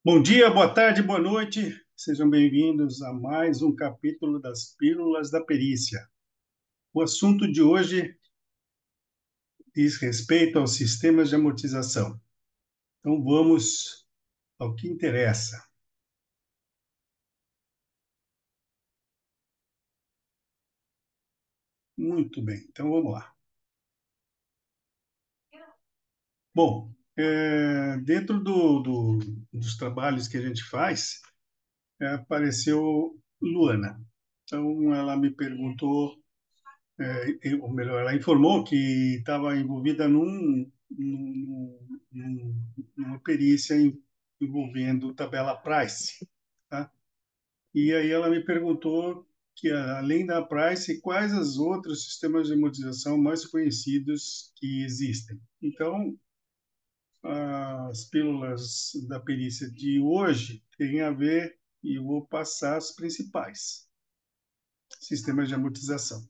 Bom dia, boa tarde, boa noite. Sejam bem-vindos a mais um capítulo das Pílulas da Perícia. O assunto de hoje diz respeito aos sistemas de amortização. Então vamos ao que interessa. Muito bem, então vamos lá. Bom, dentro dos trabalhos que a gente faz, apareceu Luana. Então ela me perguntou, ou melhor, ela informou que estava envolvida numa perícia envolvendo tabela Price, tá? E aí ela me perguntou que, além da Price, quais os outros sistemas de amortização mais conhecidos que existem. Então, as pílulas da perícia de hoje têm a ver, e eu vou passar os principais sistemas de amortização.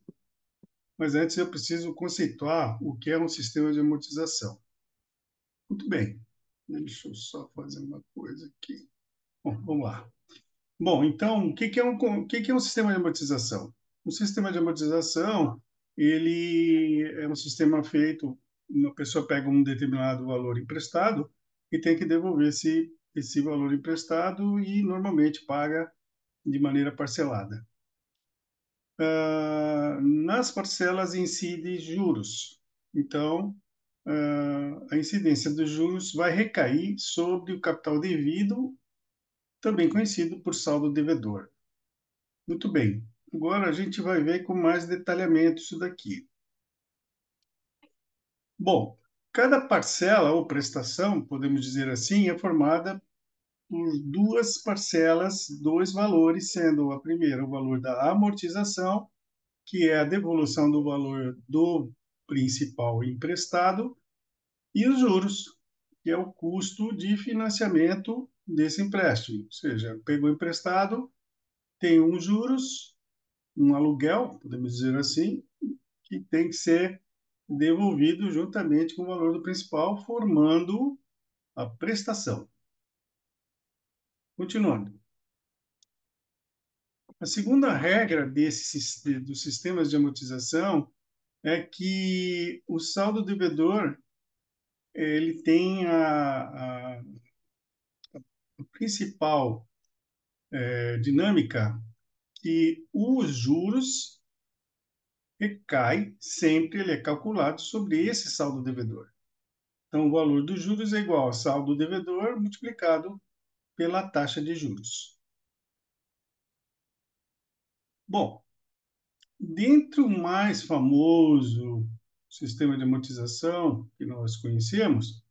Mas antes eu preciso conceituar o que é um sistema de amortização. Muito bem, deixa eu só fazer uma coisa aqui. Bom, vamos lá. Bom, então, o que é um sistema de amortização? Um sistema de amortização, ele é um sistema feito, uma pessoa pega um determinado valor emprestado e tem que devolver esse valor emprestado e normalmente paga de maneira parcelada. Nas parcelas incide juros. Então, a incidência dos juros vai recair sobre o capital devido, também conhecido por saldo devedor. Muito bem. Agora a gente vai ver com mais detalhamento isso daqui. Bom, cada parcela ou prestação, podemos dizer assim, é formada por duas parcelas, dois valores, sendo a primeira o valor da amortização, que é a devolução do valor do principal emprestado, e os juros, que é o custo de financiamento desse empréstimo. Ou seja, pegou emprestado, tem uns juros, um aluguel, podemos dizer assim, que tem que ser devolvido juntamente com o valor do principal, formando a prestação. Continuando. A segunda regra dos sistemas de amortização é que o saldo devedor ele tem a principal dinâmica que os juros recai sempre, ele é calculado sobre esse saldo devedor. Então, o valor dos juros é igual ao saldo devedor multiplicado pela taxa de juros. Bom, dentro o mais famoso sistema de amortização que nós conhecemos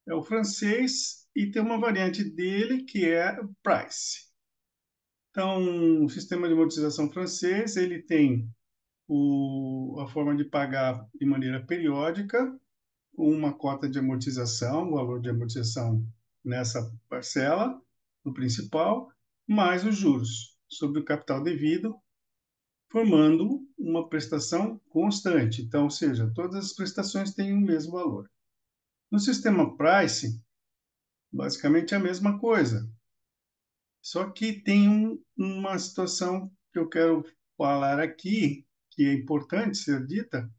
é o francês e tem uma variante dele que é o Price. Então, o sistema de amortização francês ele tem a forma de pagar de maneira periódica, com uma cota de amortização, o valor de amortização nessa parcela, no principal, mais os juros sobre o capital devido, formando uma prestação constante. Então, ou seja, todas as prestações têm o mesmo valor. No sistema Price, basicamente é a mesma coisa, só que tem uma situação que eu quero falar aqui, que é importante ser dita,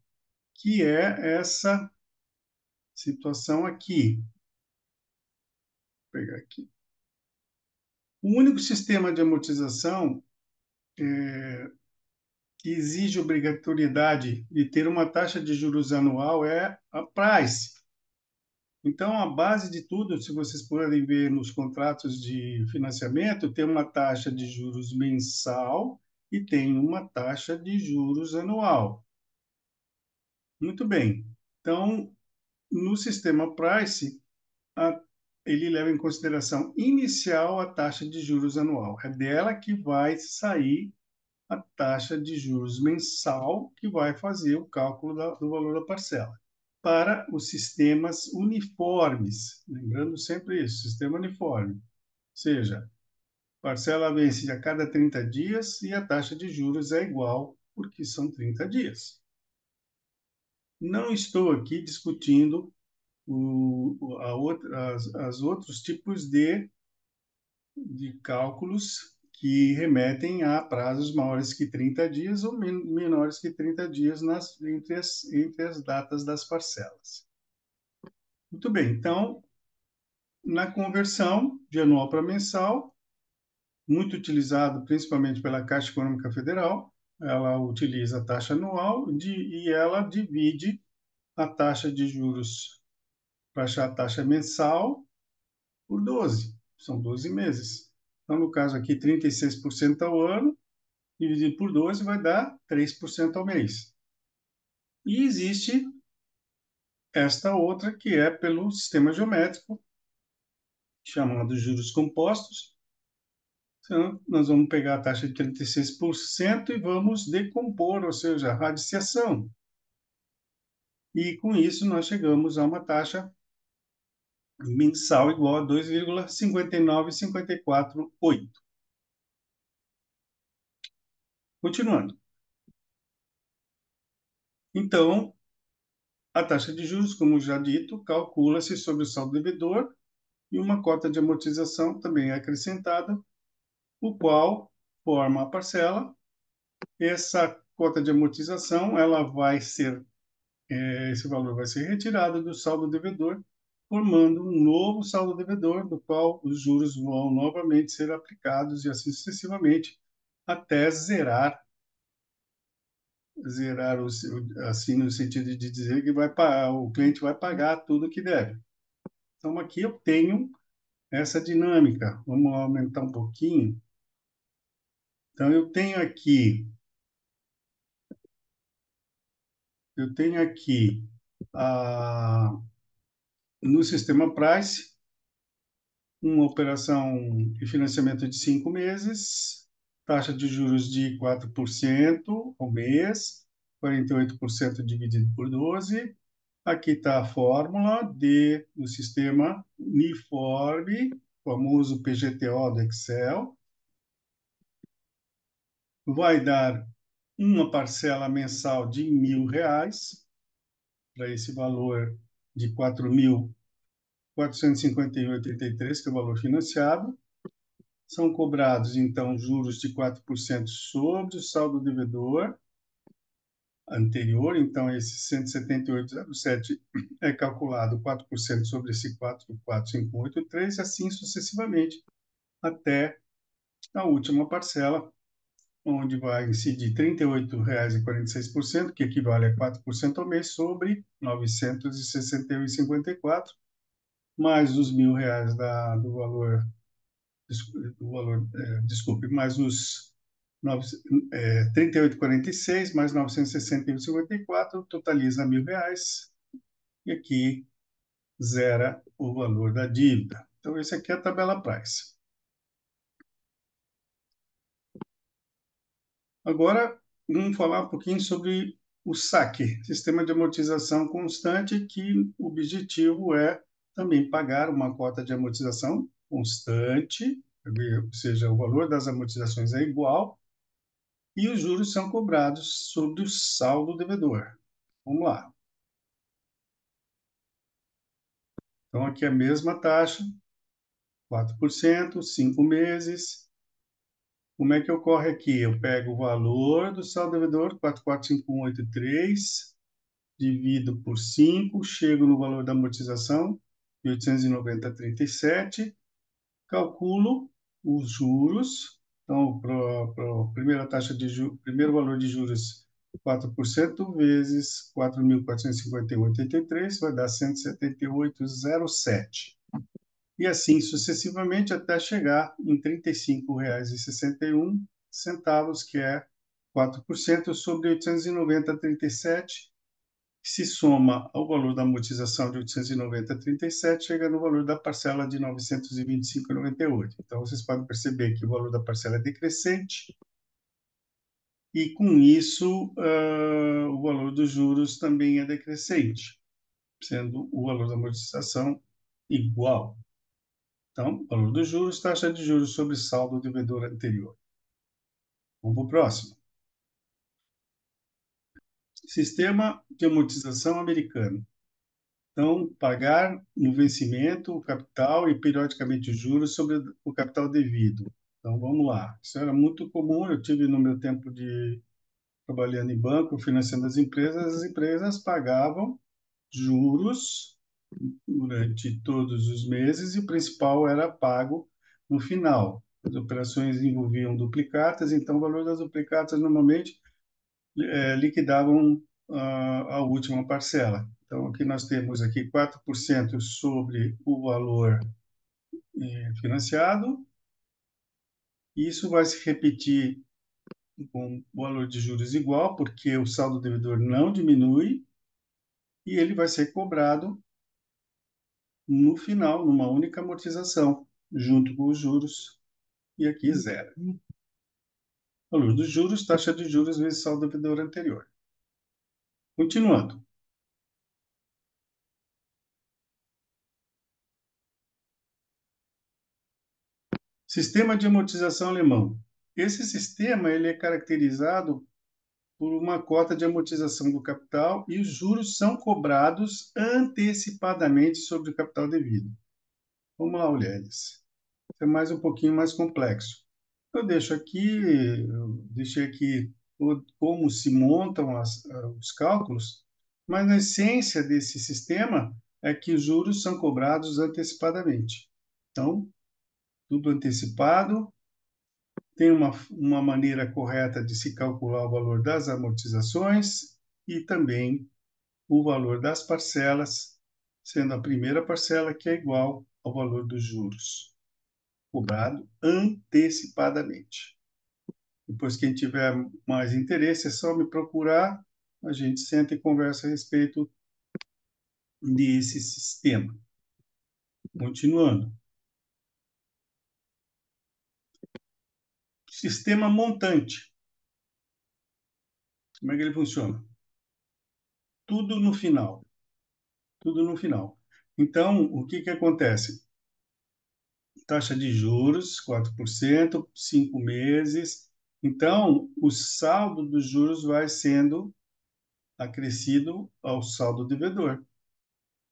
que é essa situação aqui. Vou pegar aqui. O único sistema de amortização que exige obrigatoriedade de ter uma taxa de juros anual é a Price. Então, a base de tudo, se vocês puderem ver nos contratos de financiamento, tem uma taxa de juros mensal e tem uma taxa de juros anual. Muito bem. Então, no sistema Price, a- ele leva em consideração inicial a taxa de juros anual. É dela que vai sair a taxa de juros mensal, que vai fazer o cálculo do valor da parcela. Para os sistemas uniformes, lembrando sempre isso, sistema uniforme, ou seja, parcela vence a cada 30 dias e a taxa de juros é igual, porque são 30 dias. Não estou aqui discutindo as outros tipos de de cálculos que remetem a prazos maiores que 30 dias ou menores que 30 dias entre as datas das parcelas. Muito bem, então, na conversão de anual para mensal, muito utilizado principalmente pela Caixa Econômica Federal, ela utiliza a taxa anual e ela divide a taxa de juros para achar a taxa mensal por 12. São 12 meses. Então, no caso aqui, 36% ao ano, dividido por 12 vai dar 3% ao mês. E existe esta outra que é pelo sistema geométrico, chamado juros compostos. Então, nós vamos pegar a taxa de 36% e vamos decompor, ou seja, a radiciação. E com isso nós chegamos a uma taxa mensal igual a 2,59548. Continuando. Então, a taxa de juros, como já dito, calcula-se sobre o saldo devedor e uma cota de amortização também é acrescentada, o qual forma a parcela. Essa cota de amortização, ela vai ser, esse valor vai ser retirado do saldo devedor, formando um novo saldo devedor, do qual os juros vão novamente ser aplicados e assim sucessivamente, até zerar assim no sentido de dizer que o cliente vai pagar tudo que deve. Então aqui eu tenho essa dinâmica. Vamos aumentar um pouquinho. Então eu tenho aqui a, no sistema Price uma operação de financiamento de 5 meses, taxa de juros de 4% ao mês, 48% dividido por 12. Aqui está a fórmula do sistema uniforme, famoso PGTO do Excel. Vai dar uma parcela mensal de R$ 1.000 para esse valor de 4.451,83, que é o valor financiado. São cobrados, então, juros de 4% sobre o saldo devedor anterior. Então, esse 178,07 é calculado 4% sobre esse 4.451,83 e assim sucessivamente até a última parcela, onde vai incidir R$ 38,46, que equivale a 4% ao mês, sobre R$ 961,54, mais os R$ 1.000 desculpe, mais os 38,46 mais 961,54 totaliza R$ 1.000 e aqui zera o valor da dívida. Então, esse aqui é a tabela Price. Agora, vamos falar um pouquinho sobre o SAC, Sistema de Amortização Constante, que o objetivo é também pagar uma cota de amortização constante, ou seja, o valor das amortizações é igual, e os juros são cobrados sobre o saldo devedor. Vamos lá. Então, aqui é a mesma taxa, 4%, 5 meses. Como é que ocorre aqui? Eu pego o valor do saldo devedor, 4.451,83, divido por 5, chego no valor da amortização, 890,37, calculo os juros. Então, para a primeira taxa de juros, primeiro valor de juros, 4% vezes 4.451,83 vai dar 178,07. E assim sucessivamente até chegar em R$ 35,61, que é 4% sobre 890,37, que se soma ao valor da amortização de 890,37, chega no valor da parcela de 925,98. Então, vocês podem perceber que o valor da parcela é decrescente e, com isso, o valor dos juros também é decrescente, sendo o valor da amortização igual. Então, valor dos juros, taxa de juros sobre saldo devedor anterior. Vamos para o próximo. Sistema de amortização americano. Então, pagar no vencimento o capital e periodicamente os juros sobre o capital devido. Então, vamos lá. Isso era muito comum. Eu tive no meu tempo de trabalhando em banco, financiando as empresas pagavam juros durante todos os meses e o principal era pago no final. As operações envolviam duplicatas, então o valor das duplicatas normalmente liquidavam a última parcela. Então aqui nós temos aqui 4% sobre o valor financiado, e isso vai se repetir com o valor de juros igual, porque o saldo devedor não diminui e ele vai ser cobrado no final, numa única amortização, junto com os juros, e aqui zero. Valor dos juros, taxa de juros vezes saldo devedor anterior. Continuando. Sistema de amortização alemão. Esse sistema ele é caracterizado por uma cota de amortização do capital e os juros são cobrados antecipadamente sobre o capital devido. Vamos lá, Ulheres. É mais um pouquinho mais complexo. Eu deixei aqui como se montam os cálculos, mas a essência desse sistema é que os juros são cobrados antecipadamente. Então, tudo antecipado, tem uma maneira correta de se calcular o valor das amortizações e também o valor das parcelas, sendo a primeira parcela que é igual ao valor dos juros, cobrado antecipadamente. Depois, quem tiver mais interesse, é só me procurar, a gente senta e conversa a respeito desse sistema. Continuando. Sistema montante. Como é que ele funciona? Tudo no final. Tudo no final. Então, o que acontece? Taxa de juros, 4%, 5 meses. Então, o saldo dos juros vai sendo acrescido ao saldo devedor.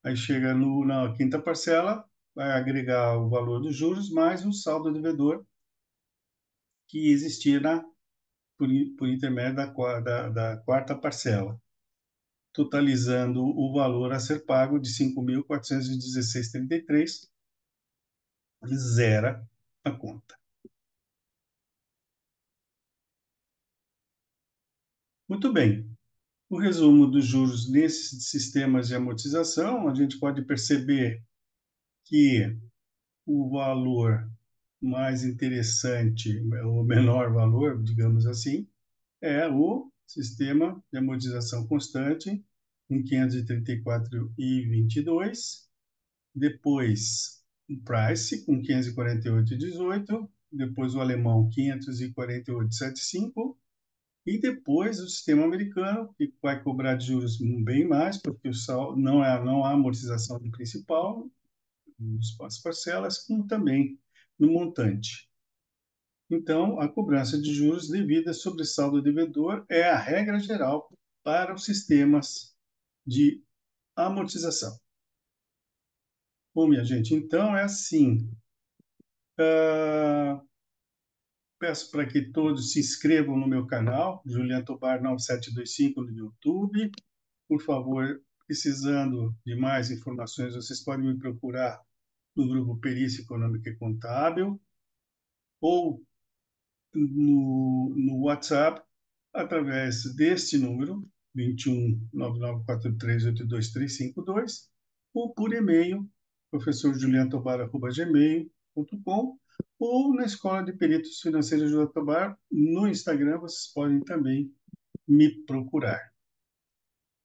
Aí chega na quinta parcela, vai agregar o valor dos juros mais o saldo devedor que existia por intermédio da quarta parcela, totalizando o valor a ser pago de 5.416,33, zera a conta. Muito bem. O resumo dos juros nesses sistemas de amortização, a gente pode perceber que o valor mais interessante, o menor valor, digamos assim, é o sistema de amortização constante em 534,22, depois o Price com 548,18, depois o alemão 548,75 e depois o sistema americano, que vai cobrar de juros bem mais, porque não há amortização do principal nas parcelas, como também no montante. Então, a cobrança de juros devida sobre saldo devedor é a regra geral para os sistemas de amortização. Bom, minha gente, então é assim. Peço para que todos se inscrevam no meu canal, Julian Tobar 9725 no YouTube. Por favor, precisando de mais informações, vocês podem me procurar no grupo Perícia Econômica e Contábil ou no WhatsApp através deste número, 21 994382 352, ou por e-mail, professorjuliantobar@gmail.com, ou na Escola de Peritos Financeiros Julian Tobar, no Instagram, vocês podem também me procurar.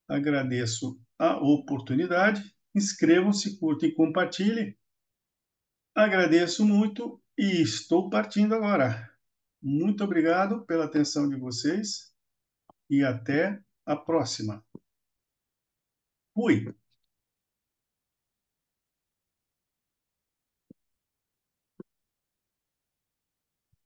Agradeço a oportunidade, inscrevam-se, curtem e compartilhem. Agradeço muito e estou partindo agora. Muito obrigado pela atenção de vocês e até a próxima. Fui!